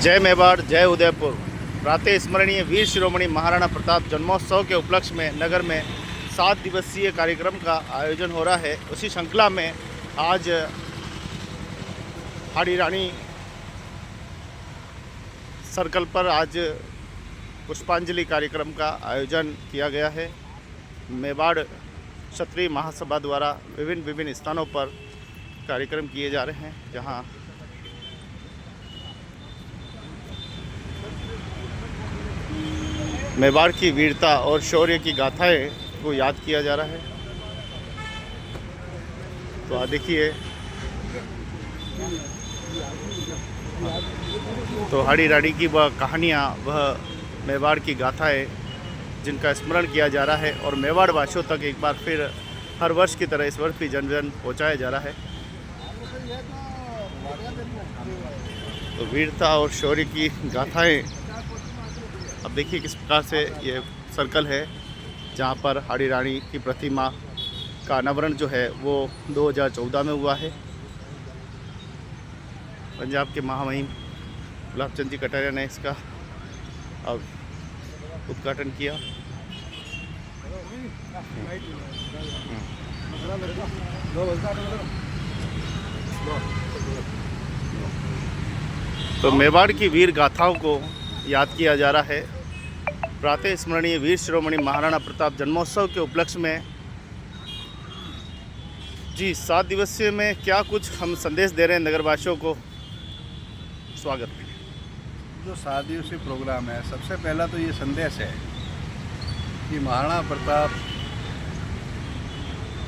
जय मेवाड़, जय उदयपुर। प्रातः स्मरणीय वीर शिरोमणि महाराणा प्रताप जन्मोत्सव के उपलक्ष्य में नगर में 7 दिवसीय कार्यक्रम का आयोजन हो रहा है। उसी श्रृंखला में आज हाड़ी रानी सर्कल पर आज पुष्पांजलि कार्यक्रम का आयोजन किया गया है। मेवाड़ क्षत्रिय महासभा द्वारा विभिन्न स्थानों पर कार्यक्रम किए जा रहे हैं, जहां मेवाड़ की वीरता और शौर्य की गाथाएं को याद किया जा रहा है। तो आप देखिए, तो हाड़ी रानी की वह कहानियाँ, वह मेवाड़ की गाथाएं जिनका स्मरण किया जा रहा है और मेवाड़ वासियों तक एक बार फिर हर वर्ष की तरह इस वर्ष भी जन जन पहुँचाया जा रहा है। तो वीरता और शौर्य की गाथाएं, अब देखिए किस प्रकार से ये सर्कल है जहाँ पर हाड़ी रानी की प्रतिमा का अनावरण जो है वो 2014 में हुआ है। पंजाब के महामहिम गुलाब चंद जी कटारिया ने इसका अब उद्घाटन किया। तो मेवाड़ की वीर गाथाओं को याद किया जा रहा है। प्रातः स्मरणीय वीर शिरोमणि महाराणा प्रताप जन्मोत्सव के उपलक्ष्य में जी 7 दिवसीय में क्या कुछ हम संदेश दे रहे हैं नगरवासियों को। स्वागत। जो 7 दिवसीय प्रोग्राम है, सबसे पहला तो ये संदेश है कि महाराणा प्रताप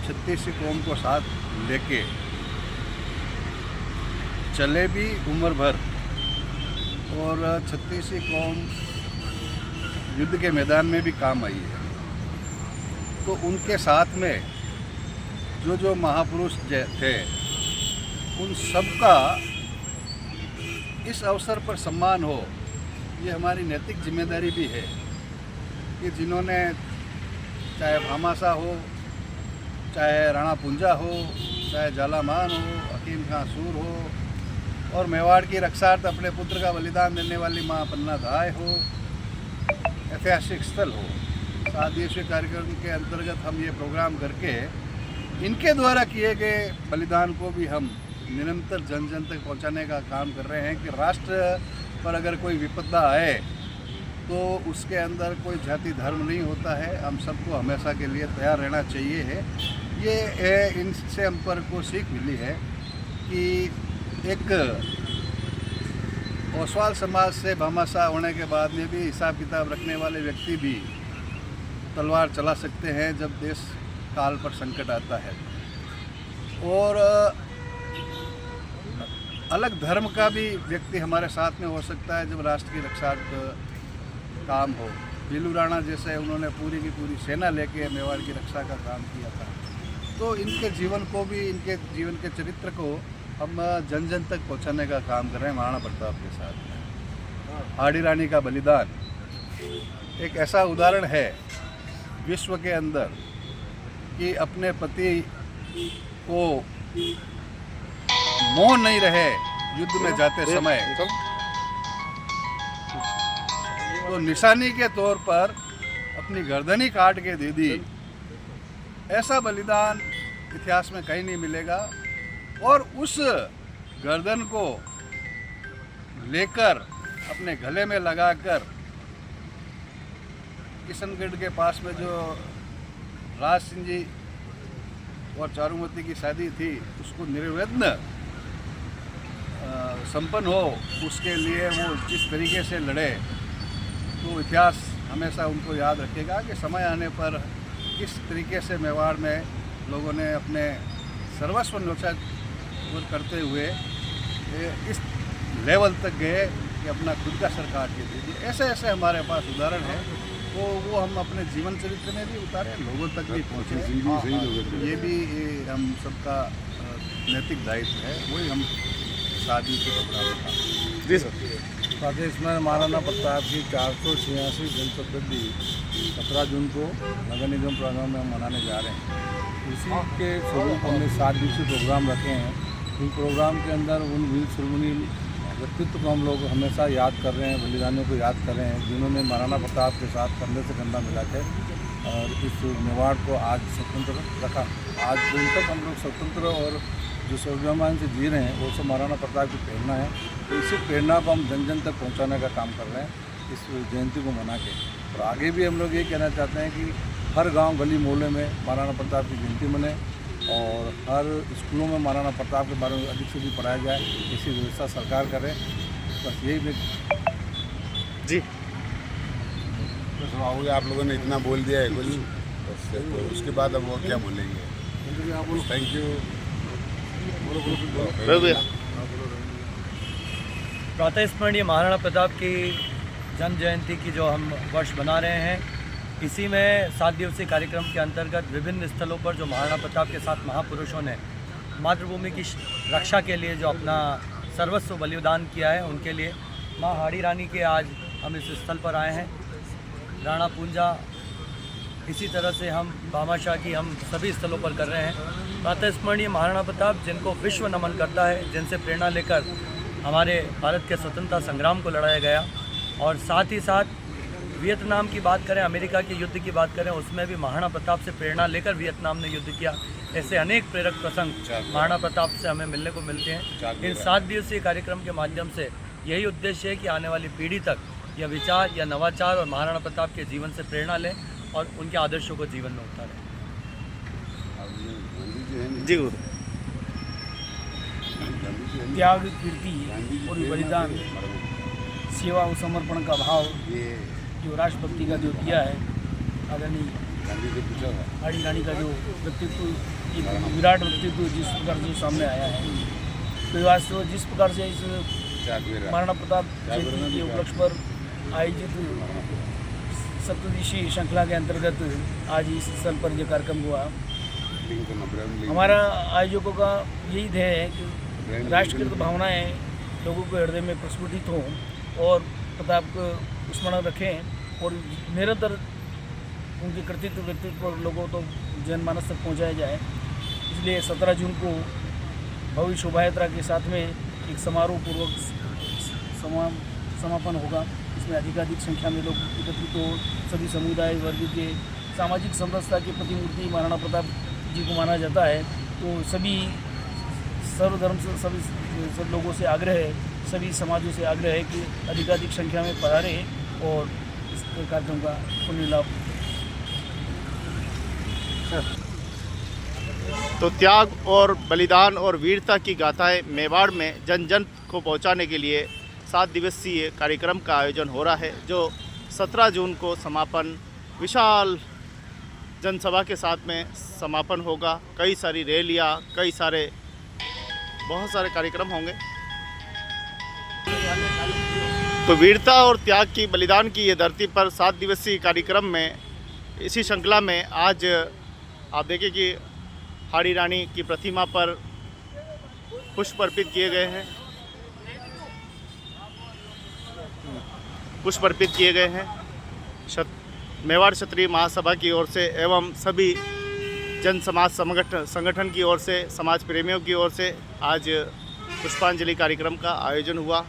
छत्तीसवीं कौम को साथ लेके चले भी उम्र भर, और छत्तीसवीं कौम युद्ध के मैदान में भी काम आई है। तो उनके साथ में जो महापुरुष थे, उन सबका इस अवसर पर सम्मान हो, ये हमारी नैतिक जिम्मेदारी भी है कि जिन्होंने, चाहे भामाशाह हो, चाहे राणा पुंजा हो, चाहे झालामान हो, हकीम खां सूर हो, और मेवाड़ की रक्षार्थ अपने पुत्र का बलिदान देने वाली माँ पन्ना धाय हो, ऐतिहासिक स्थल हो, 7 दिवसीय कार्यक्रम के अंतर्गत हम ये प्रोग्राम करके इनके द्वारा किए गए बलिदान को भी हम निरंतर जन जन तक पहुंचाने का काम कर रहे हैं कि राष्ट्र पर अगर कोई विपदा आए तो उसके अंदर कोई जाति धर्म नहीं होता है, हम सबको हमेशा के लिए तैयार रहना चाहिए है। ये इनसे हम पर को सीख मिली है कि एक ओसवाल समाज से भामाशाह होने के बाद में भी हिसाब किताब रखने वाले व्यक्ति भी तलवार चला सकते हैं जब देश काल पर संकट आता है। और अलग धर्म का भी व्यक्ति हमारे साथ में हो सकता है जब राष्ट्र की रक्षा काम हो। भीलू राणा जैसे उन्होंने पूरी की पूरी सेना लेके मेवाड़ की रक्षा का काम किया था। तो इनके जीवन को भी, इनके जीवन के चरित्र को हम जन जन तक पहुंचाने का काम कर रहे हैं महाराणा प्रताप के साथ। हाड़ी रानी का बलिदान एक ऐसा उदाहरण है विश्व के अंदर कि अपने पति को मोह नहीं रहे युद्ध में जाते समय, तो निशानी के तौर पर अपनी गर्दनी काट के दे दी। ऐसा बलिदान इतिहास में कहीं नहीं मिलेगा। और उस गर्दन को लेकर अपने गले में लगाकर किशनगढ़ के पास में जो राज सिंह जी और चारुमती की शादी थी, उसको निर्विघ्न संपन्न हो, उसके लिए वो जिस तरीके से लड़े, तो इतिहास हमेशा उनको याद रखेगा कि समय आने पर किस तरीके से मेवाड़ में लोगों ने अपने सर्वस्व न्योछावर करते हुए इस लेवल तक गए कि अपना खुद का सर काट के दे दिए। ऐसे ऐसे हमारे पास उदाहरण है, तो वो हम अपने जीवन चरित्र में भी उतारे, लोगों तक भी पहुँचे। ये भी हम सबका नैतिक दायित्व है, वही हम शादी के प्रोग्राम का। जी सर। प्रदेश में महाराणा प्रताप की 486 जन्मशताब्दी 17 जून को नगर निगम प्रोग्राम में हम मनाने जा रहे हैं। इसी के स्वरूप हमने 7 दिवसीय प्रोग्राम रखे हैं। इन प्रोग्राम के अंदर उन वीर शिरोमणि व्यक्तित्व को हम लोग हमेशा याद कर रहे हैं, बलिदानियों को याद कर रहे हैं, जिन्होंने महाराणा प्रताप के साथ कंधे से कंधा मिला के और इस मेवाड़ को आज स्वतंत्र रखा। आज दिन तक हम लोग स्वतंत्र और जो स्वाभिमान से जी रहे हैं वो सब महाराणा प्रताप की प्रेरणा है। तो इसी प्रेरणा को हम जन जन तक पहुँचाने का काम कर रहे हैं इस जयंती को मना के। और आगे भी हम लोग ये कहना चाहते हैं कि हर गांव गली मोहल्ले में महाराणा प्रताप की जयंती मने और हर स्कूलों में महाराणा प्रताप के बारे में अधिक से अधिक पढ़ाया जाए, इसी व्यवस्था सरकार करे। बस यही मैं जी बस राहुल आप लोगों ने इतना बोल दिया है कुछ, बस तो उसके बाद अब वो क्या बोलेंगे। Thank you. प्रातः स्मरणीय महाराणा प्रताप की जन्म जयंती की जो हम वर्ष बना रहे हैं, इसी में 7 दिवसीय कार्यक्रम के अंतर्गत विभिन्न स्थलों पर जो महाराणा प्रताप के साथ महापुरुषों ने मातृभूमि की रक्षा के लिए जो अपना सर्वस्व बलिदान किया है, उनके लिए माँ हाड़ी रानी के आज हम इस स्थल पर आए हैं। राणा पूंजा, इसी तरह से हम भामाशाह की हम सभी स्थलों पर कर रहे हैं। प्रातः स्मरणीय महाराणा प्रताप जिनको विश्व नमन करता है, जिनसे प्रेरणा लेकर हमारे भारत के स्वतंत्रता संग्राम को लड़ाया गया, और साथ ही साथ वियतनाम की बात करें, अमेरिका के युद्ध की बात करें, उसमें भी महाराणा प्रताप से प्रेरणा लेकर वियतनाम ने युद्ध किया। ऐसे अनेक प्रेरक प्रसंग महाराणा प्रताप से हमें मिलने को मिलते हैं। इन 7 दिवसीय कार्यक्रम के माध्यम से यही उद्देश्य है कि आने वाली पीढ़ी तक यह विचार या नवाचार और महाराणा प्रताप के जीवन से प्रेरणा लें और उनके आदर्शों को जीवन में उतारें। जी गुरु। त्याग, कीर्ति और बलिदान, सेवा और समर्पण का भाव जो राष्ट्रभक्ति का जो दिया है आदरणीय हाड़ी रानी का जो व्यक्तित्व, एक विराट व्यक्तित्व जिस प्रकार से सामने आया है, तो वास्तव जिस प्रकार से इस महाराणा प्रताप जयंती के उपलक्ष्य पर आयोजित सप्तदिशीय श्रृंखला के अंतर्गत आज इस स्थल पर यह कार्यक्रम हुआ। हमारा आयोजकों का यही ध्येय है कि राष्ट्रकृत भावनाएं लोगों के हृदय में प्रस्फुटित हों और प्रताप को स्मरण रखें और निरंतर उनके कृतित्व व्यक्तित्व पर लोगों तो जनमानस तक पहुंचाया जाए। इसलिए 17 जून को भव्य शोभा यात्रा के साथ में एक समारोह पूर्वक समापन होगा। इसमें अधिकाधिक संख्या में लोग एकत्रित हो, सभी समुदाय वर्ग के सामाजिक समरसता की प्रतिमूर्ति महाराणा प्रताप जी को माना जाता है। तो सभी सर्वधर्म से सब लोगों से आग्रह है, सभी समाजों से आग्रह है कि अधिकाधिक संख्या में पधारे और इस कार्यक्रम का पुण्य लाभ। तो त्याग और बलिदान और वीरता की गाथाएं मेवाड़ में जन जन को पहुंचाने के लिए 7 दिवसीय कार्यक्रम का आयोजन हो रहा है, जो 17 जून को समापन विशाल जनसभा के साथ में समापन होगा। कई सारी रैलियां, बहुत सारे कार्यक्रम होंगे। तो वीरता और त्याग की, बलिदान की ये धरती पर 7 दिवसीय कार्यक्रम में, इसी श्रृंखला में आज आप देखिए कि हाड़ी रानी की प्रतिमा पर पुष्प अर्पित किए गए हैं, मेवाड़ क्षत्रिय महासभा की ओर से एवं सभी जन समाज संगठन की ओर से, समाज प्रेमियों की ओर से आज पुष्पांजलि कार्यक्रम का आयोजन हुआ।